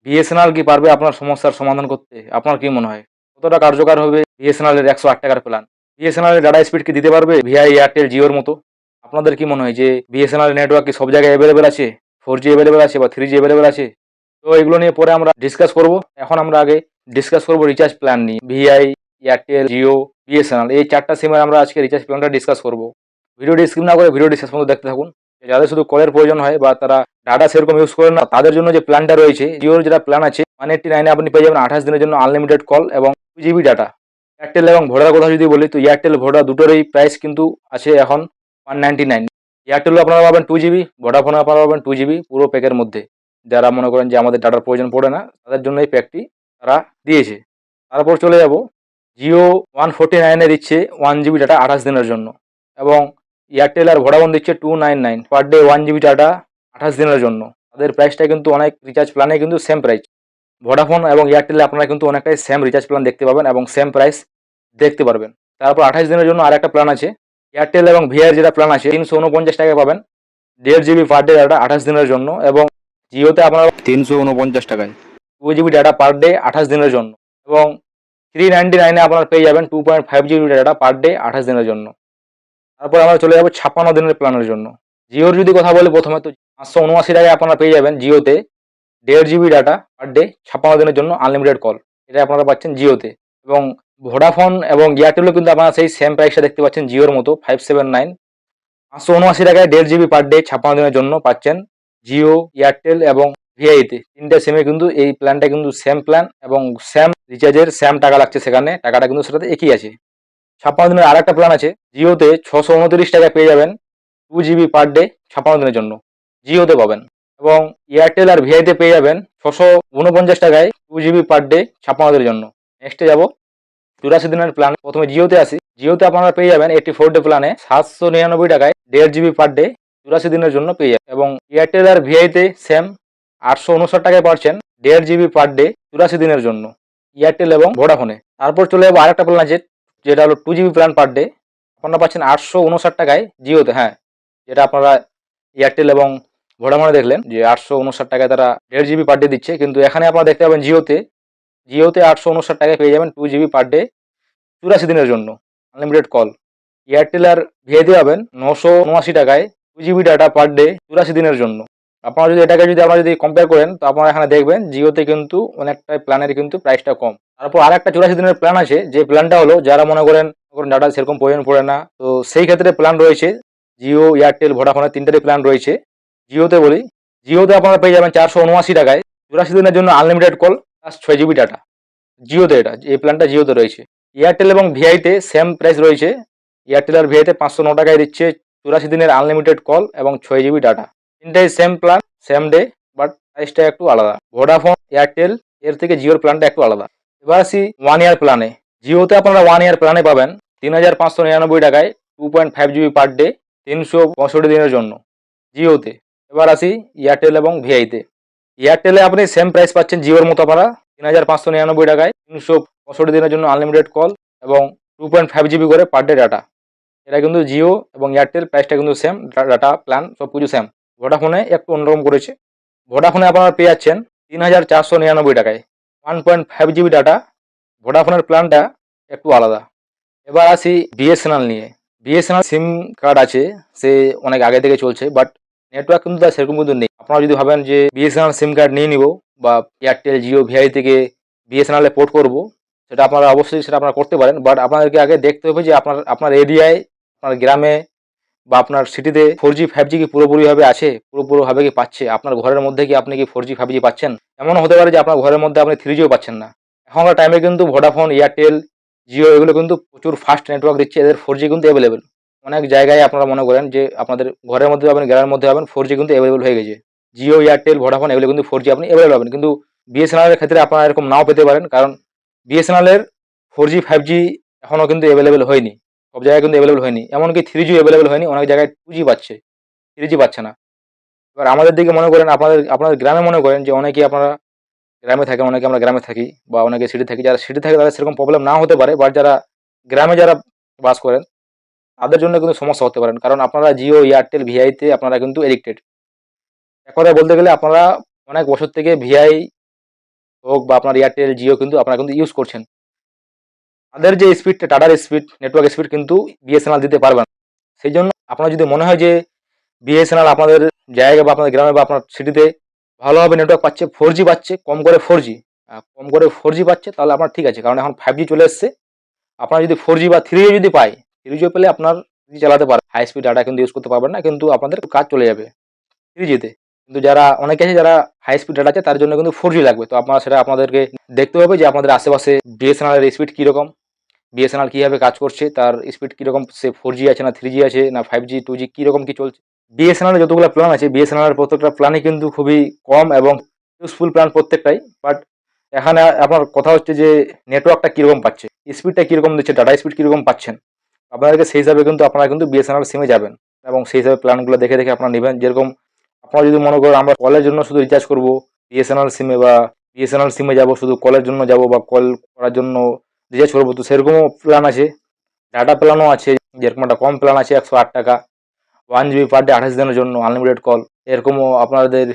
BSNL কি পারবে আপনার সমস্যার সমাধান করতে? আপনার কি মনে হয়? কতটা কার্যকর হবে বিএসএনএল এর ৳১০৮ প্ল্যান? বিএসএনএল এর ডাটা স্পিড কি দিতে পারবে ভিআই, এয়ারটেল, জিওর মতো? আপনাদের কি মনে হয় যে বিএসএনএল নেটওয়ার্ক কি সব জায়গায় এভেলেবেল আছে? 4G এভেলেবেল আছে বা 3G এভেলেবেল আছে? তো এগুলো নিয়ে পরে আমরা ডিসকাস করব। এখন আমরা আগে ডিসকাস করব রিচার্জ প্ল্যান নিয়ে। ভিআই, এয়ারটেল, জিও, বিএসএনএল এই ৪ টা সিমের আমরা আজকে রিচার্জ প্ল্যানটা ডিসকাস করব। ভিডিওটি স্কিপ না করে ভিডিওটি শেষ পর্যন্ত দেখতে থাকুন। যাদের শুধু কলের প্রয়োজন হয় বা তারা ডাটা সেরকম ইউজ করেন না, তাদের জন্য যে প্ল্যানটা রয়েছে, জিওর যেটা প্ল্যান আছে 189 এ আপনি পেয়ে যাবেন 28 দিনের জন্য আনলিমিটেড কল এবং 2 GB ডাটা। এয়ারটেল এবং ভোডার কথা যদি বলি, তো এয়ারটেল, ভোডা দুটোরই প্রাইস কিন্তু আছে এখন 199। এয়ারটেলও আপনারা পাবেন 2 GB, ভোডাফোনে আপনারা পাবেন 2 GB পুরো প্যাকের মধ্যে। যারা মনে করেন যে আমাদের ডাটার প্রয়োজন পড়ে না, তাদের জন্য এই প্যাকটি তারা দিয়েছে। তারপর চলে যাব, জিও 149 এ দিচ্ছে 1 GB ডাটা 28 দিনের জন্য, এবং এয়ারটেল আর ভোডাফোন দিচ্ছে 299 পার ডে 1 GB ডাটা 28 দিনের জন্য। তাদের প্রাইসটা কিন্তু অনেক রিচার্জ প্ল্যানে কিন্তু সেম প্রাইস। ভোডাফোন এবং এয়ারটেলে আপনারা কিন্তু অনেকটাই সেম রিচার্জ প্ল্যান দেখতে পাবেন এবং সেম প্রাইস দেখতে পারবেন। তারপর 28 দিনের জন্য আরেকটা প্ল্যান আছে। এয়ারটেল এবং ভিআইয়ের যেটা প্ল্যান আছে 349 টাকায় পাবেন 1.5 GB পার ডে ডাটা 28 দিনের জন্য, এবং জিওতে আপনারা 349 টাকায় 2 GB ডাটা পার ডে 28 দিনের জন্য, এবং 399 এ আপনারা পেয়ে যাবেন 2.5 GB ডাটা পার ডে 28 দিনের জন্য। তারপর আমরা চলে যাবো 56 দিনের প্ল্যানের জন্য। জিওর যদি কথা বলি প্রথমে, তো 579 টাকায় আপনারা পেয়ে যাবেন জিওতে 1.5 GB ডাটা পার ডে 56 দিনের জন্য আনলিমিটেড কল। এটা আপনারা পাচ্ছেন জিওতে। এবং ভোডাফোন এবং এয়ারটেলও কিন্তু আপনারা সেই সেম প্রাইসটা দেখতে পাচ্ছেন জিওর মতো 579। 579 টাকায় 1.5 GB পার ডে 56 দিনের জন্য পাচ্ছেন জিও, এয়ারটেল এবং ভিআইতে। তিনটা সিমে কিন্তু এই প্ল্যানটা কিন্তু সেম প্ল্যান এবং সেম রিচার্জের সেম টাকা লাগছে, সেখানে টাকাটা কিন্তু সেটাতে একই আছে। 56 দিনের আর একটা প্ল্যান আছে জিওতে, 629 টাকায় পেয়ে যাবেন 2 GB পার ডে 56 দিনের জন্য, জিওতে পাবেন। এবং এয়ারটেল আর ভিআইতে পেয়ে যাবেন 649 টাকায় 2 GB পার ডে 56 দিনের জন্য। নেক্সটে যাব 84 দিনের প্ল্যান। প্রথমে জিওতে আসি। জিওতে আপনারা পেয়ে যাবেন 84 ডে প্ল্যানে 799 টাকায় 1.5 GB পার ডে 84 দিনের জন্য পেয়ে যাবেন। এবং এয়ারটেল আর ভিআইতে সেম 859 টাকায় পাচ্ছেন 1.5 GB পার ডে 84 দিনের জন্য, এয়ারটেল এবং ভোডাফোনে। তারপর চলে যাবো আরেকটা প্ল্যান আছে, যেটা হলো 2 GB প্ল্যান পার ডে। আপনারা পাচ্ছেন 859 টাকায় জিওতে, হ্যাঁ, যেটা আপনারা এয়ারটেল এবং ভোডাফোনে দেখলেন যে 859 টাকায় তারা 1.5 GB পার ডে দিচ্ছে, কিন্তু এখানে আপনারা দেখতে পাবেন জিওতে 859 টাকায় পেয়ে যাবেন 2 GB পার ডে 84 দিনের জন্য আনলিমিটেড কল। এয়ারটেল আর ভিআইতে পাবেন 979 টাকায় 2 GB ডাটা পার ডে 84 দিনের জন্য। আপনারা যদি এটাকে আপনারা যদি কম্পেয়ার করেন, তো আপনারা এখানে দেখবেন জিওতে কিন্তু অনেকটা প্ল্যানের কিন্তু প্রাইসটা কম। তারপর আরেকটা 84 দিনের প্ল্যান আছে, যে প্ল্যানটা হলো যারা মনে করেন ডাটা সেরকম প্রয়োজন পড়ে না, তো সেই ক্ষেত্রে প্ল্যান রয়েছে জিও, এয়ারটেল, ভোডাফোনের তিনটারই প্ল্যান রয়েছে। জিওতে বলি, জিওতে আপনারা পেয়ে যাবেন 479 টাকায় 84 দিনের জন্য unlimited call plus 6 GB data. জিওতে এটা, এই প্ল্যানটা জিওতে রয়েছে। এয়ারটেল এবং ভিআইতে সেম প্রাইস রয়েছে। এয়ারটেল আর ভিআইতে 509 টাকায় দিচ্ছে 84 দিনের আনলিমিটেড কল এবং 6 GB ডাটা। তিনটাই same plan, same day, but প্রাইসটা একটু আলাদা। ভোডাফোন, এয়ারটেল এর থেকে জিওর প্ল্যানটা একটু আলাদা। এবার আসি 1 ইয়ার প্ল্যানে। জিওতে আপনারা 1 ইয়ার প্ল্যানে পাবেন 3599 টাকায় 2.5 GB পার ডে 365 দিনের জন্য, জিওতে। এবার আসি এয়ারটেল এবং ভিআইতে। এয়ারটেলে আপনি সেম প্রাইস পাচ্ছেন জিওর মতো, আপনারা 3599 টাকায় 365 দিনের জন্য আনলিমিটেড কল এবং 2.5 GB করে পার ডে ডাটা। এটা কিন্তু জিও এবং এয়ারটেল প্রাইসটা কিন্তু সেম, ডাটা প্ল্যান সব কিছু সেম। ভোডাফোনে একটু অন্যরকম করেছে। ভোডাফোনে আপনারা পেয়ে যাচ্ছেন 3499 টাকায় 1.5 GB ডাটা। ভোডাফোনের প্ল্যানটা একটু আলাদা। এবার আসি বিএসএনএল নিয়ে। বিএসএনএল সিম কার্ড আছে, সে অনেক আগে থেকে চলছে, বাট নেটওয়ার্ক কিন্তু তার সেরকম কিন্তু নেই। আপনারা যদি ভাবেন যে বিএসএনএল সিম কার্ড নিয়ে নিব বা এয়ারটেল, জিও, ভিআই থেকে বিএসএনএল এ পোর্ট করব, সেটা আপনারা অবশ্যই সেটা আপনারা করতে পারেন, বাট আপনাদেরকে আগে দেখতে হবে যে আপনার এরিয়ায়, আপনার গ্রামে বা আপনার সিটিতে 4G 5G কি পুরোপুরিভাবে আছে, পুরোপুরিভাবে কি পাচ্ছে, আপনার ঘরের মধ্যে কি আপনি কি 4G 5G পাচ্ছেন। এমনও হতে পারে যে আপনার ঘরের মধ্যে আপনি 3Gও পাচ্ছেন না। এখনকার টাইমে কিন্তু ভোডাফোন, এয়ারটেল, জিও এগুলো কিন্তু প্রচুর ফাস্ট নেটওয়ার্ক দিচ্ছে, এদের 4G কিন্তু অ্যাভেলেবেল। অনেক জায়গায় আপনারা মনে করেন যে আপনাদের ঘরের মধ্যে পাবেন, গ্রামের মধ্যে পাবেন, 4G কিন্তু অ্যাভেলেবেল হয়ে গেছে। জিও, এয়ারটেল, ভোডাফোন এগুলো কিন্তু 4G আপনি অ্যাভেলেবেল পাবেন, কিন্তু বিএসএনএল এর ক্ষেত্রে আপনারা এরকম নাও পেতে পারেন, কারণ বিএসএনএল এর 4G 5G এখনও কিন্তু অ্যাভেলেবেল হয়নি, সব জায়গায় কিন্তু অ্যাভেলেবেল হয়নি। এমনকি 3G অ্যাভেলেবেল হয়নি, অনেক জায়গায় 2G পাচ্ছে, 3G পাচ্ছে না। এবার আমাদের দিকে মনে করেন, আপনাদের গ্রামে মনে করেন যে অনেকেই আপনারা গ্রামে থাকেন, অনেকে আমরা গ্রামে থাকি বা অনেকে সিটি থাকি। যারা সিটি থাকে তাদের সেরকম প্রবলেম না হতে পারে, বাট যারা গ্রামে বাস করেন তাদের জন্য কিন্তু সমস্যা হতে পারেন, কারণ আপনারা জিও, এয়ারটেল, ভিআইতে আপনারা কিন্তু এডিক্টেড। এক কথায় বলতে গেলে আপনারা অনেক বছর থেকে ভিআই হোক বা আপনার এয়ারটেল জিও কিন্তু আপনারা কিন্তু ইউজ করছেন, তাদের যে স্পিডটা টাটার স্পিড নেটওয়ার্ক স্পিড কিন্তু বিএসএনএল দিতে পারবে না। সেই জন্য আপনার যদি মনে হয় যে বিএসএনএল আপনাদের জায়গা বা আপনাদের গ্রামে বা আপনার সিটিতে ভালোভাবে নেটওয়ার্ক পাচ্ছে, 4G পাচ্ছে, কম করে 4G পাচ্ছে, তাহলে আপনার ঠিক আছে, কারণ এখন 5G চলে এসছে। আপনার যদি 4G বা 3G যদি পায়, 3G পেলে আপনার 3G চালাতে পারে, হাই স্পিড ডাটা কিন্তু ইউজ করতে পারবেন না, কিন্তু আপনাদের কাজ চলে যাবে 3Gতে। কিন্তু যারা অনেকে আছে যারা হাই স্পিড ডাটা আছে তার জন্য কিন্তু 4G লাগবে, তো আপনারা সেটা আপনাদেরকে দেখতে হবে যে আপনাদের আশেপাশে বিএসএনএল এর স্পিড কীরকম, বিএসএনএল কীভাবে কাজ করছে, তার স্পিড কীরকম, সে 4G আছে না 3G আছে না 5G 2G কীরকম কী চলছে। বিএসএনএল যতগুলো প্ল্যান আছে, বিএসএনএল এর প্রত্যেকটা প্ল্যানই কিন্তু খুবই কম এবং ইউজফুল প্ল্যান প্রত্যেকটাই। বাট এখানে আপনার কথা হচ্ছে যে নেটওয়ার্কটা কীরকম পাচ্ছে, স্পিডটা কীরকম দিচ্ছে, ডাটা স্পিড কীরকম পাচ্ছেন, আপনাদেরকে সেই হিসাবে কিন্তু আপনারা কিন্তু বিএসএনএল সিমে যাবেন এবং সেই হিসাবে প্ল্যানগুলো দেখে দেখে আপনারা নেবেন। যেরকম আপনারা যদি মনে করেন আমরা কলের জন্য শুধু রিচার্জ করবো বিএসএনএল সিমে, বা বিএসএনএল সিমে যাবো শুধু কলের জন্য যাবো বা কল করার জন্য রিচার্জ করবো, তো সেরকমও প্ল্যান আছে। ডাটা প্ল্যানও আছে, যেরকম একটা কম প্ল্যান আছে 108 টাকা, 1 GB পার ডে 28 দিনের জন্য আনলিমিটেড কল। এরকমও আপনাদের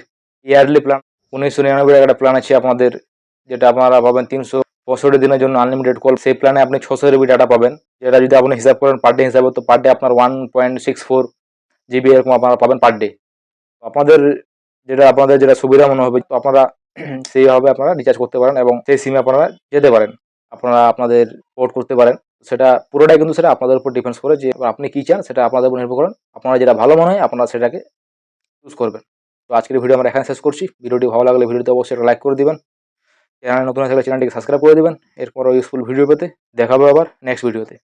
ইয়ারলি প্ল্যান 1999 একটা প্ল্যান আছে আপনাদের, যেটা আপনারা পাবেন 365 দিনের জন্য আনলিমিটেড কল। সেই প্ল্যানে আপনি 600 MB ডাটা পাবেন, যেটা যদি আপনি হিসাব করেন পার ডে হিসাবে, তো পার ডে আপনার 1.64 GB এরকম আপনারা পাবেন পার ডে। আপনাদের যেটা সুবিধা মনে হবে, তো আপনারা সেইভাবে আপনারা রিচার্জ করতে পারেন এবং সেই সিমে আপনারা যেতে পারেন, আপনারা আপনাদের পোর্ট করতে পারেন। সেটা পুরোটাই কিন্তু সেটা আপনাদের উপর ডিপেন্ডস করে যে আপনি কী চান, সেটা আপনাদের উপর নির্ভর করেন। আপনারা যেটা ভালো মনে হয় আপনারা সেটাকে চুজ করবেন। তো আজকের ভিডিও আমরা এখানে শেষ করছি। ভিডিওটি ভালো লাগলে ভিডিওতে অবশ্যই একটা লাইক করে দিবেন, চ্যানেল নতুন থাকলে চ্যানেলটিকে সাবস্ক্রাইব করে দিবেন। এরপরও ইউজফুল ভিডিও পেতে দেখা হবে আবার নেক্সট ভিডিওতে।